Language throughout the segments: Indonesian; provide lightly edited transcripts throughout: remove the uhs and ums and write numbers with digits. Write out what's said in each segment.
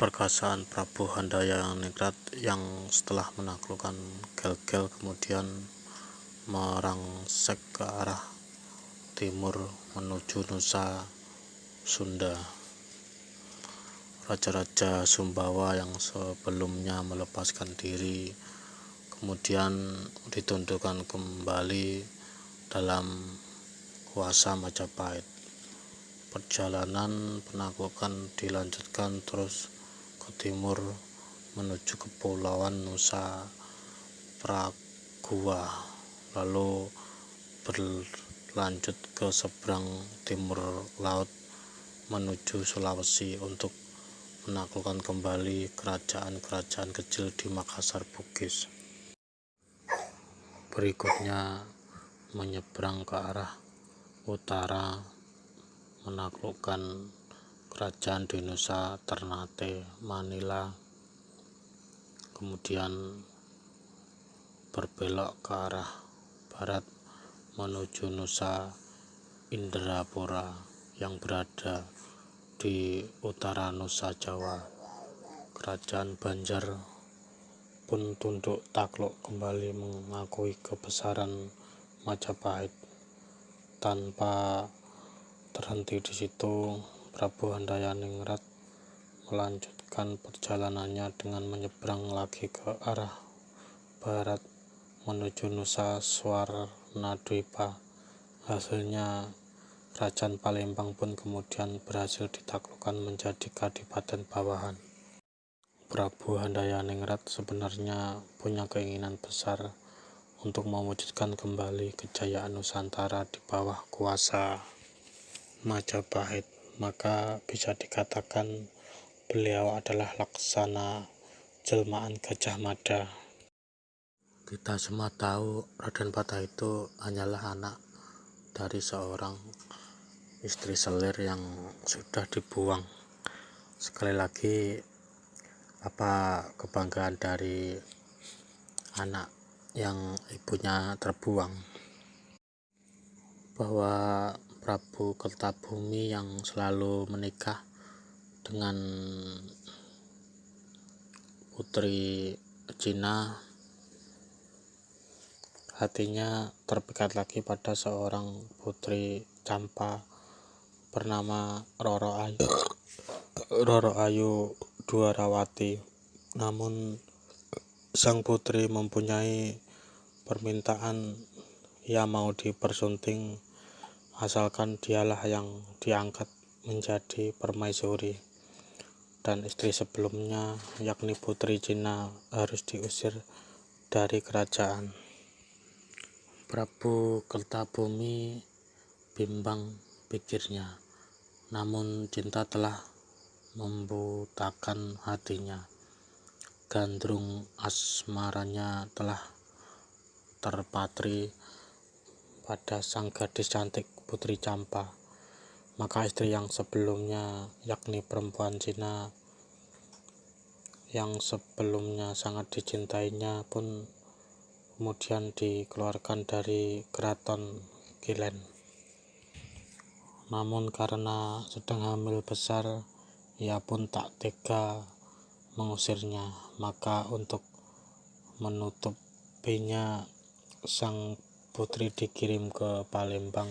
perkasaan Prabu Handayani-ningrat yang setelah menaklukkan Gel-Gel kemudian merangsek ke arah timur menuju Nusa Sunda. Raja-raja Sumbawa yang sebelumnya melepaskan diri kemudian ditundukkan kembali dalam kuasa Majapahit. Perjalanan penaklukan dilanjutkan terus ke timur menuju Kepulauan Nusa Pragua, lalu berlanjut ke seberang timur laut menuju Sulawesi untuk menaklukkan kembali kerajaan-kerajaan kecil di Makassar Bugis. Berikutnya menyeberang ke arah utara menaklukkan kerajaan di Nusa Ternate, Manila, kemudian berbelok ke arah barat menuju Nusa Indrapura yang berada di utara Nusa Jawa. Kerajaan Banjar pun tunduk takluk kembali mengakui kebesaran Majapahit. Tanpa terhenti di situ, Prabu Handayani-ningrat melanjutkan perjalanannya dengan menyeberang lagi ke arah barat menuju Nusa Swarnadwipa. Hasilnya Kerajaan Palembang pun kemudian berhasil ditaklukkan menjadi kadipaten bawahan. Prabu Handayani-ningrat sebenarnya punya keinginan besar untuk mewujudkan kembali kejayaan Nusantara di bawah kuasa Majapahit, maka bisa dikatakan beliau adalah laksana jelmaan Gajah Mada. Kita semua tahu Raden Patah itu hanyalah anak dari seorang istri selir yang sudah dibuang. Sekali lagi, apa kebanggaan dari anak yang ibunya terbuang? Bahwa Prabu Kertabumi yang selalu menikah dengan putri Cina, hatinya terpikat lagi pada seorang putri Campa bernama Roro Ayu Dwarawati. Namun sang putri mempunyai permintaan, ia mau dipersunting asalkan dialah yang diangkat menjadi permaisuri, dan istri sebelumnya yakni putri Cina harus diusir dari kerajaan. Prabu Kertabumi bimbang pikirnya, namun cinta telah membutakan hatinya. Gandrung asmaranya telah terpatri pada sang gadis cantik putri Campa. Maka istri yang sebelumnya yakni perempuan Cina yang sebelumnya sangat dicintainya pun kemudian dikeluarkan dari keraton Kilen. Namun karena sedang hamil besar, ia pun tak tega mengusirnya. Maka untuk menutupinya, sang putri dikirim ke Palembang,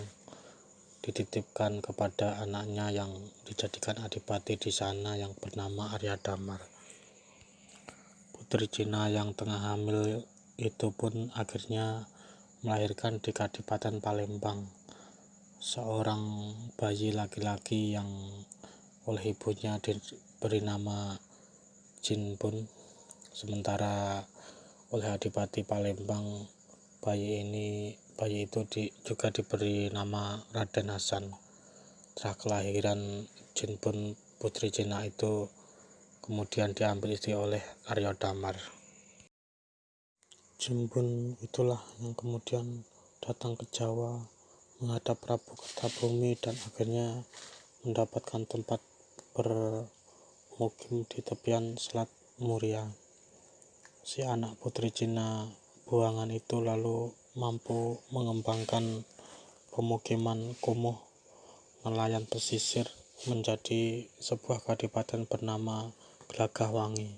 dititipkan kepada anaknya yang dijadikan adipati di sana yang bernama Arya Damar. Putri Cina yang tengah hamil itu pun akhirnya melahirkan di Kadipaten Palembang seorang bayi laki-laki yang oleh ibunya diberi nama Jinbun. Sementara oleh Adipati Palembang, bayi itu juga diberi nama Raden Hasan. Setelah kelahiran Jinbun, putri Cina itu kemudian diambil istri oleh Arya Damar. Jinbun itulah yang kemudian datang ke Jawa menghadap Prabu Kertabumi dan akhirnya mendapatkan tempat bermukim di tepian Selat Muria. Si anak putri Cina buangan itu lalu mampu mengembangkan pemukiman kumuh nelayan pesisir menjadi sebuah kadipaten bernama Gelagahwangi.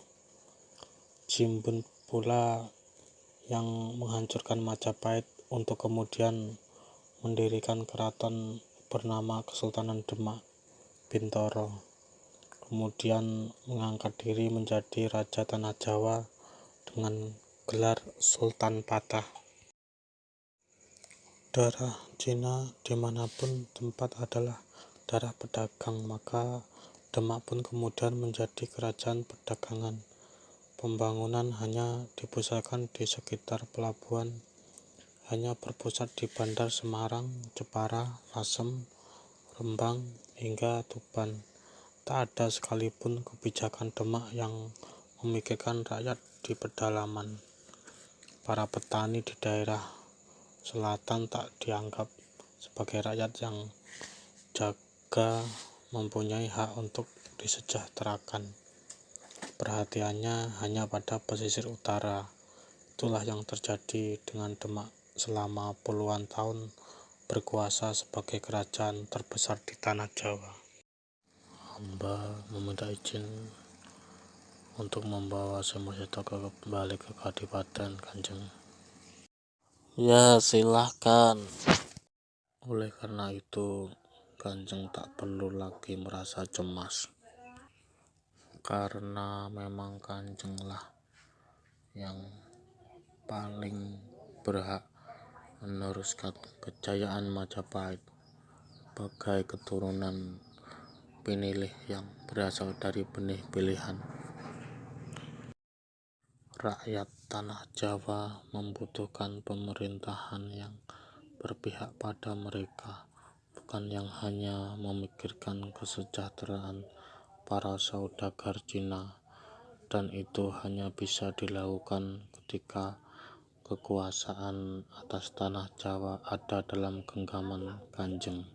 Jimbun pula yang menghancurkan Majapahit untuk kemudian mendirikan keraton bernama Kesultanan Demak Bintoro, kemudian mengangkat diri menjadi Raja Tanah Jawa dengan gelar Sultan Patah. Darah Cina dimanapun tempat adalah darah pedagang, maka Demak pun kemudian menjadi kerajaan perdagangan. Pembangunan hanya dipusatkan di sekitar pelabuhan, hanya berpusat di Bandar Semarang, Jepara, Lasem, Rembang, hingga Tuban. Tak ada sekalipun kebijakan Demak yang memikirkan rakyat di pedalaman. Para petani di daerah selatan tak dianggap sebagai rakyat yang jaga mempunyai hak untuk disejahterakan. Perhatiannya hanya pada pesisir utara. Itulah yang terjadi dengan Demak selama puluhan tahun berkuasa sebagai kerajaan terbesar di tanah Jawa. Hamba meminta izin untuk membawa Semosito kembali ke Kadipaten, Kanjeng. Ya, silahkan. Oleh karena itu, Kanjeng tak perlu lagi merasa cemas, karena memang Kanjenglah yang paling berhak meneruskan kejayaan Majapahit sebagai keturunan pinilih yang berasal dari benih pilihan. Rakyat tanah Jawa membutuhkan pemerintahan yang berpihak pada mereka, bukan yang hanya memikirkan kesejahteraan para saudagar Cina, dan itu hanya bisa dilakukan ketika kekuasaan atas tanah Jawa ada dalam genggaman Kanjeng.